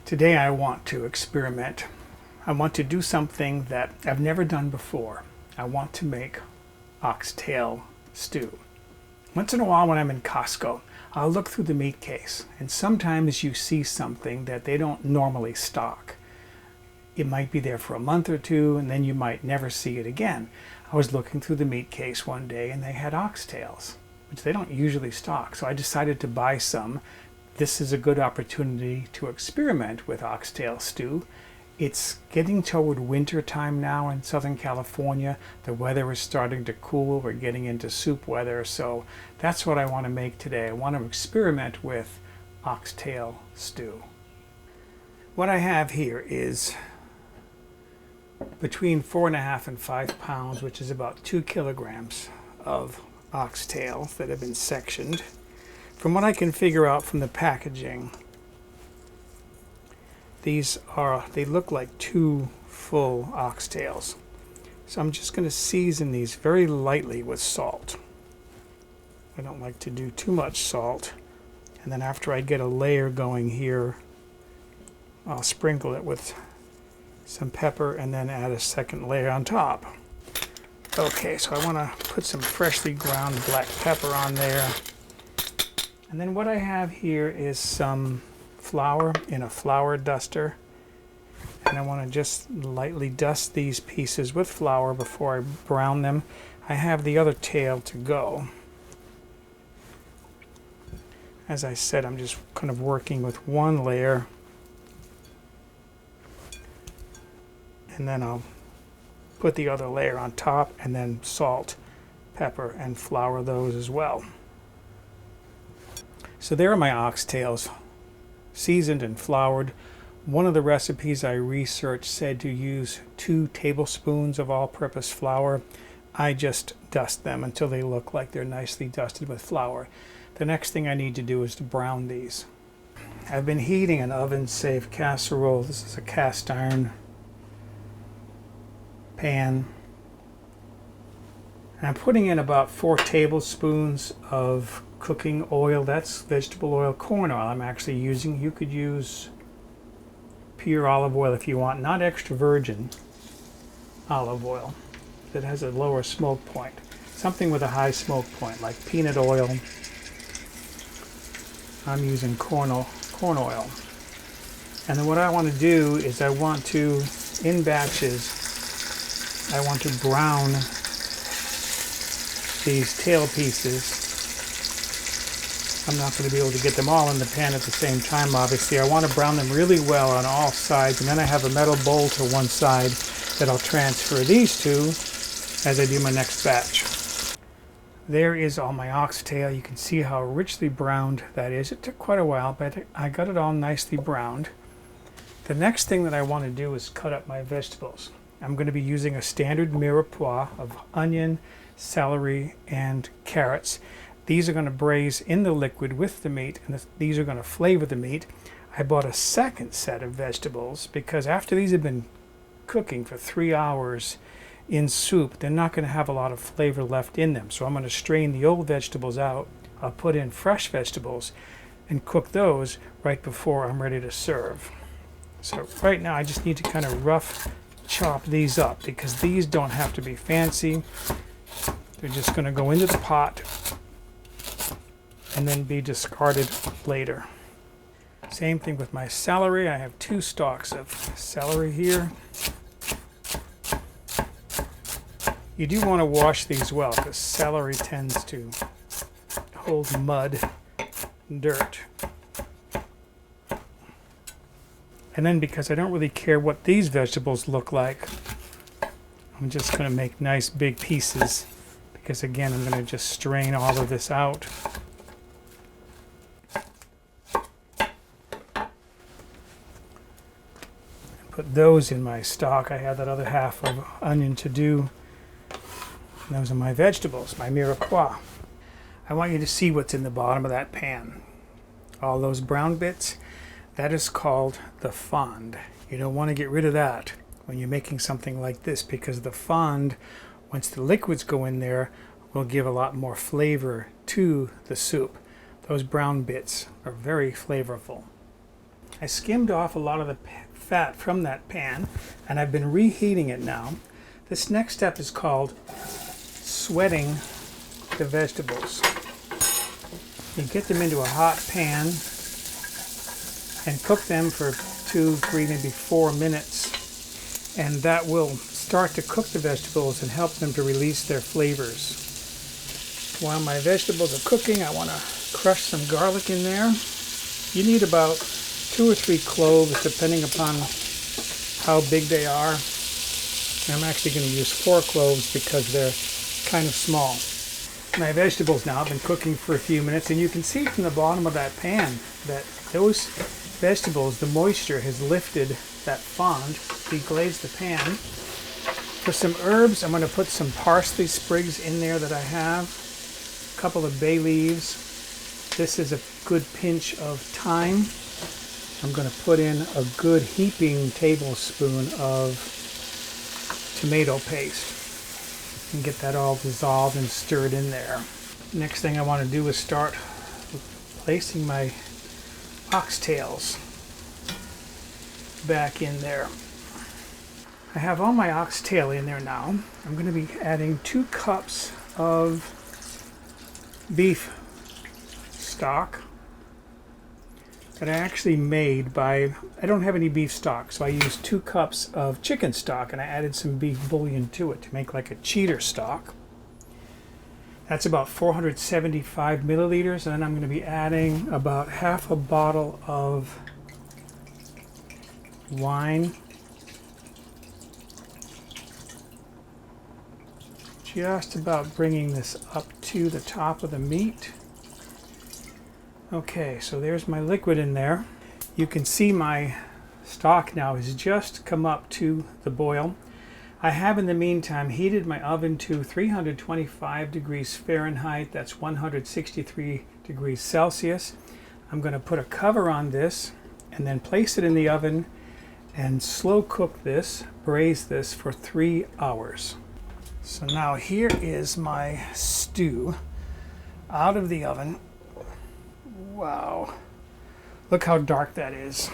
Today I want to experiment. I want to do something that I've never done before. I want to make oxtail stew. Once in a while when I'm in Costco, I'll look through the meat case, and sometimes you see something that they don't normally stock. It might be there for a month or two, and then you might never see it again. I was looking through the meat case one day and they had oxtails, which they don't usually stock, so I decided to buy some. This is a good opportunity to experiment with oxtail stew. It's getting toward winter time now in Southern California. The weather is starting to cool. We're getting into soup weather, so that's what I want to make today. I want to experiment with oxtail stew. What I have here is between 4.5 and 5 pounds, which is about 2 kilograms of oxtails that have been sectioned. From what I can figure out from the packaging, they look like 2 full oxtails. So I'm just going to season these very lightly with salt. I don't like to do too much salt. And then after I get a layer going here, I'll sprinkle it with some pepper and then add a second layer on top. Okay, so I want to put some freshly ground black pepper on there. And then what I have here is some flour in a flour duster. And I want to just lightly dust these pieces with flour before I brown them. I have the other tail to go. As I said, I'm just kind of working with one layer. And then I'll put the other layer on top and then salt, pepper, and flour those as well. So there are my oxtails, seasoned and floured. One of the recipes I researched said to use 2 tablespoons of all-purpose flour. I just dust them until they look like they're nicely dusted with flour. The next thing I need to do is to brown these. I've been heating an oven-safe casserole. This is a cast iron pan. And I'm putting in about 4 tablespoons of cooking oil. That's vegetable oil, corn oil I'm actually using. You could use pure olive oil if you want, not extra virgin olive oil that has a lower smoke point. Something with a high smoke point, like peanut oil. I'm using corn oil. And then what I want to do is I want to, in batches, I want to brown these tail pieces. I'm not going to be able to get them all in the pan at the same time, obviously. I want to brown them really well on all sides, and then I have a metal bowl to one side that I'll transfer these to as I do my next batch. There is all my oxtail. You can see how richly browned that is. It took quite a while, but I got it all nicely browned. The next thing that I want to do is cut up my vegetables. I'm going to be using a standard mirepoix of onion, celery, and carrots. These are going to braise in the liquid with the meat, and these are going to flavor the meat. I bought a second set of vegetables because after these have been cooking for 3 hours in soup, they're not going to have a lot of flavor left in them. So I'm going to strain the old vegetables out. I'll put in fresh vegetables and cook those right before I'm ready to serve. So right now I just need to kind of rough chop these up because these don't have to be fancy. They're just going to go into the pot and then be discarded later. Same thing with my celery. I have 2 stalks of celery here. You do want to wash these well because celery tends to hold mud and dirt. And then because I don't really care what these vegetables look like, I'm just going to make nice big pieces because again I'm going to just strain all of this out. Put those in my stock. I have that other half of onion to do. And those are my vegetables, my mirepoix. I want you to see what's in the bottom of that pan. All those brown bits, that is called the fond. You don't want to get rid of that when you're making something like this because the fond, once the liquids go in there, will give a lot more flavor to the soup. Those brown bits are very flavorful. I skimmed off a lot of the fat from that pan, and I've been reheating it now. This next step is called sweating the vegetables. You get them into a hot pan and cook them for 2, 3, maybe 4 minutes, and that will start to cook the vegetables and help them to release their flavors. While my vegetables are cooking, I want to crush some garlic in there. You need about 2 or 3 cloves depending upon how big they are. I'm actually going to use 4 cloves because they're kind of small. My vegetables now have been cooking for a few minutes, and you can see from the bottom of that pan that those vegetables, the moisture has lifted that fond, deglazed the pan. For some herbs, I'm going to put some parsley sprigs in there that I have, a couple of bay leaves. This is a good pinch of thyme. I'm going to put in a good heaping tablespoon of tomato paste and get that all dissolved and stirred in there. Next thing I want to do is start placing my oxtails back in there. I have all my oxtail in there now. I'm going to be adding 2 cups of beef stock that I actually made by, I don't have any beef stock, so I used 2 cups of chicken stock and I added some beef bouillon to it to make like a cheater stock. That's about 475 milliliters, and then I'm going to be adding about half a bottle of wine. Just about bringing this up to the top of the meat. Okay, so there's my liquid in there. You can see my stock now has just come up to the boil. I have in the meantime heated my oven to 325 degrees Fahrenheit, that's 163 degrees Celsius. I'm going to put a cover on this and then place it in the oven and slow cook this, braise this for 3 hours. So now here is my stew out of the oven. Wow, look how dark that is.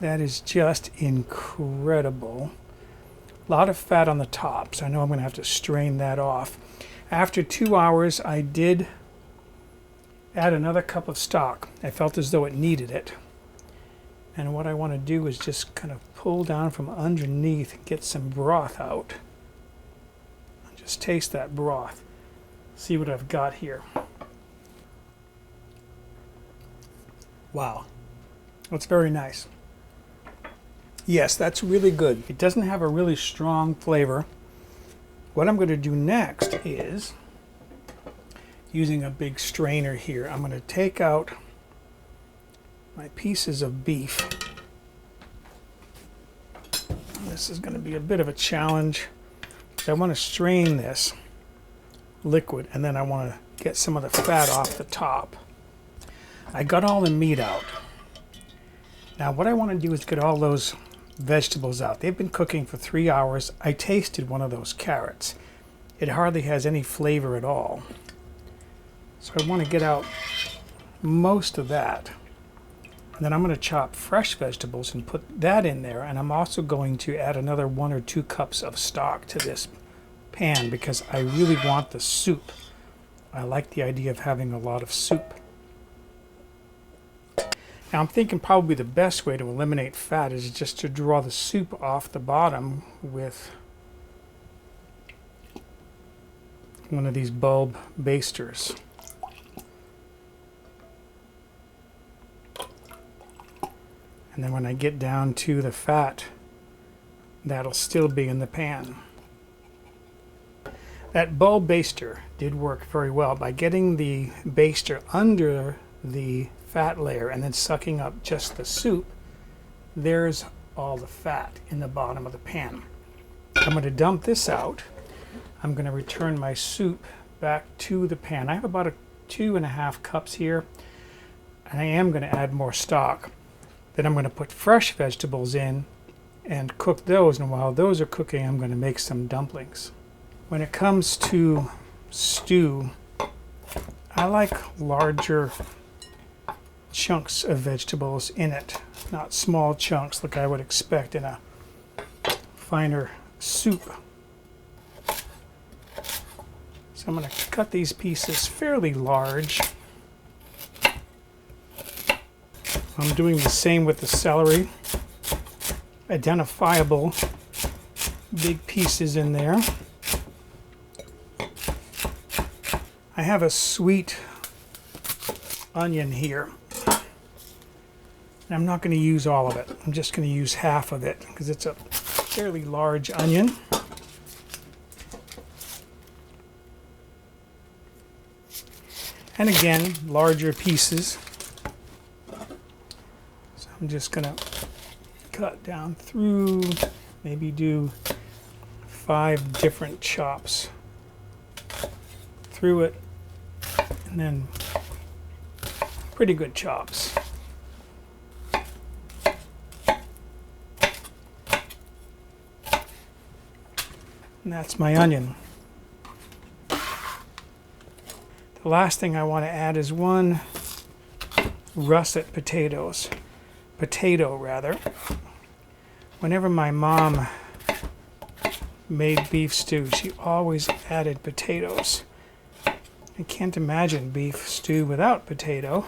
That is just incredible. A lot of fat on the top, so I know I'm going to have to strain that off. After 2 hours, I did add another cup of stock. I felt as though it needed it. And what I want to do is just kind of pull down from underneath and get some broth out. Just taste that broth. See what I've got here. Wow, that's very nice. Yes, that's really good. It doesn't have a really strong flavor. What I'm going to do next is, using a big strainer here, I'm going to take out my pieces of beef. This is going to be a bit of a challenge. I want to strain this liquid, and then I want to get some of the fat off the top. I got all the meat out. Now what I want to do is get all those vegetables out. They've been cooking for 3 hours. I tasted one of those carrots. It hardly has any flavor at all. So I want to get out most of that. And then I'm going to chop fresh vegetables and put that in there. And I'm also going to add another 1 or 2 cups of stock to this pan because I really want the soup. I like the idea of having a lot of soup. Now I'm thinking probably the best way to eliminate fat is just to draw the soup off the bottom with one of these bulb basters. And then when I get down to the fat, that'll still be in the pan. That bulb baster did work very well by getting the baster under the fat layer and then sucking up just the soup. There's all the fat in the bottom of the pan. I'm going to dump this out. I'm going to return my soup back to the pan. I have about 2.5 cups here, and I am going to add more stock. Then I'm going to put fresh vegetables in and cook those, and while those are cooking, I'm going to make some dumplings. When it comes to stew, I like larger chunks of vegetables in it, not small chunks like I would expect in a finer soup. So I'm going to cut these pieces fairly large. I'm doing the same with the celery. Identifiable big pieces in there. I have a sweet onion here. And I'm not going to use all of it. I'm just going to use half of it because it's a fairly large onion. And again, larger pieces. So I'm just going to cut down through, maybe do 5 different chops through it, and then pretty good chops. And that's my onion. The last thing I want to add is 1 russet potato. Whenever my mom made beef stew, she always added potatoes. I can't imagine beef stew without potato.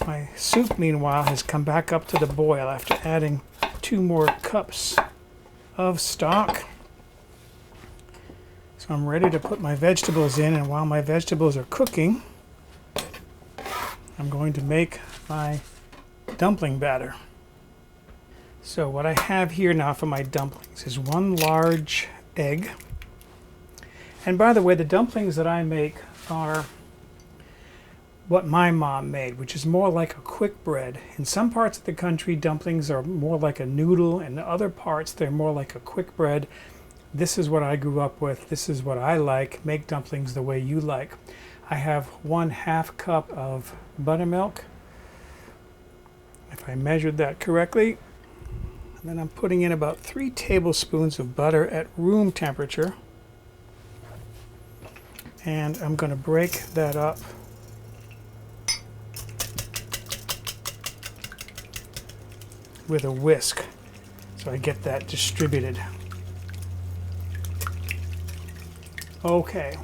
My soup, meanwhile, has come back up to the boil after adding 2 more cups of stock. So I'm ready to put my vegetables in, and while my vegetables are cooking, I'm going to make my dumpling batter. So what I have here now for my dumplings is 1 large egg. And by the way, the dumplings that I make are what my mom made, which is more like a quick bread. In some parts of the country, dumplings are more like a noodle. In other parts, they're more like a quick bread. This is what I grew up with. This is what I like. Make dumplings the way you like. I have 1/2 cup of buttermilk, if I measured that correctly. And then I'm putting in about 3 tablespoons of butter at room temperature. And I'm going to break that up with a whisk so I get that distributed. Okay,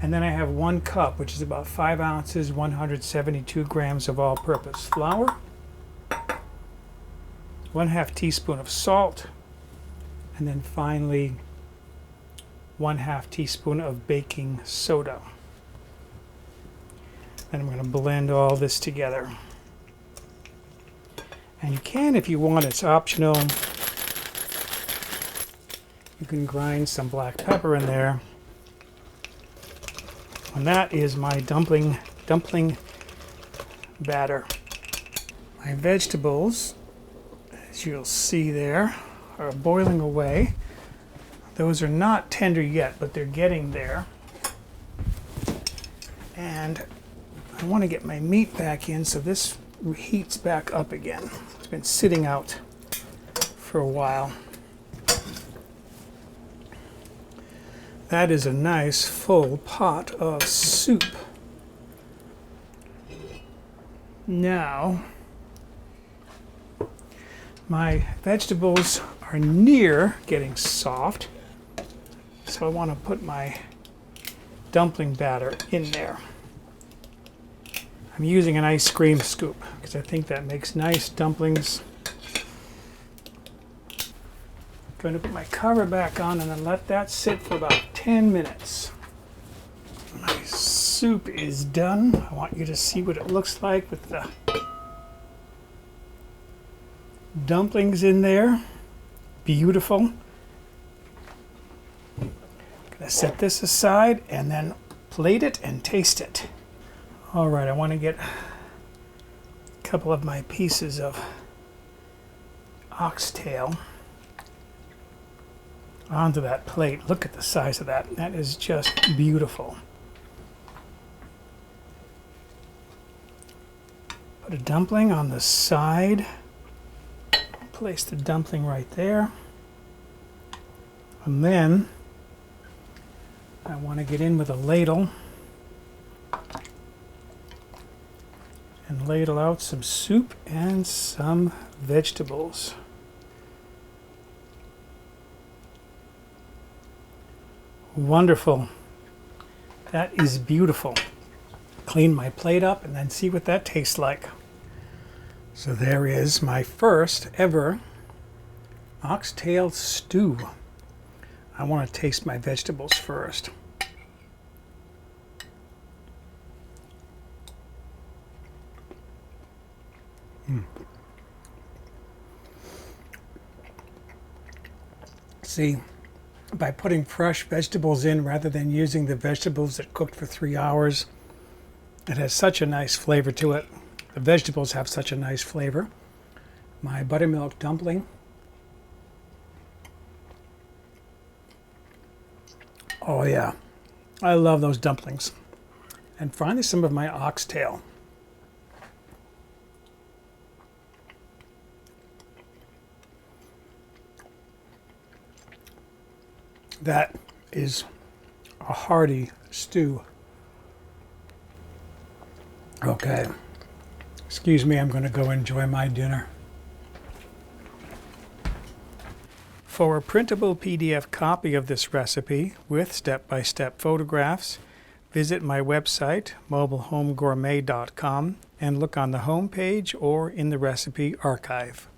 and then I have 1 cup, which is about 5 ounces, 172 grams of all-purpose flour, 1/2 teaspoon of salt, and then finally 1/2 teaspoon of baking soda. Then I'm going to blend all this together. And you can, if you want, it's optional. You can grind some black pepper in there. And that is my dumpling batter. My vegetables, as you'll see there, are boiling away. Those are not tender yet, but they're getting there. And I want to get my meat back in so this heats back up again. It's been sitting out for a while. That is a nice full pot of soup. Now, my vegetables are near getting soft, so I want to put my dumpling batter in there. I'm using an ice cream scoop because I think that makes nice dumplings. Going to put my cover back on and then let that sit for about 10 minutes. My soup is done. I want you to see what it looks like with the dumplings in there. Beautiful. I'm going to set this aside and then plate it and taste it. All right, I want to get a couple of my pieces of oxtail onto that plate. Look at the size of that. That is just beautiful. Put a dumpling on the side. Place the dumpling right there. And then I want to get in with a ladle and ladle out some soup and some vegetables. Wonderful. That is beautiful. Clean my plate up and then see what that tastes like. So there is my first ever oxtail stew. I want to taste my vegetables first. See, by putting fresh vegetables in rather than using the vegetables that cooked for 3 hours, it has such a nice flavor to it. The vegetables have such a nice flavor. My buttermilk dumpling. Oh yeah, I love those dumplings. And finally some of my oxtail. That is a hearty stew. Okay, excuse me, I'm going to go enjoy my dinner. For a printable PDF copy of this recipe with step-by-step photographs, visit my website, mobilehomegourmet.com, and look on the home page or in the recipe archive.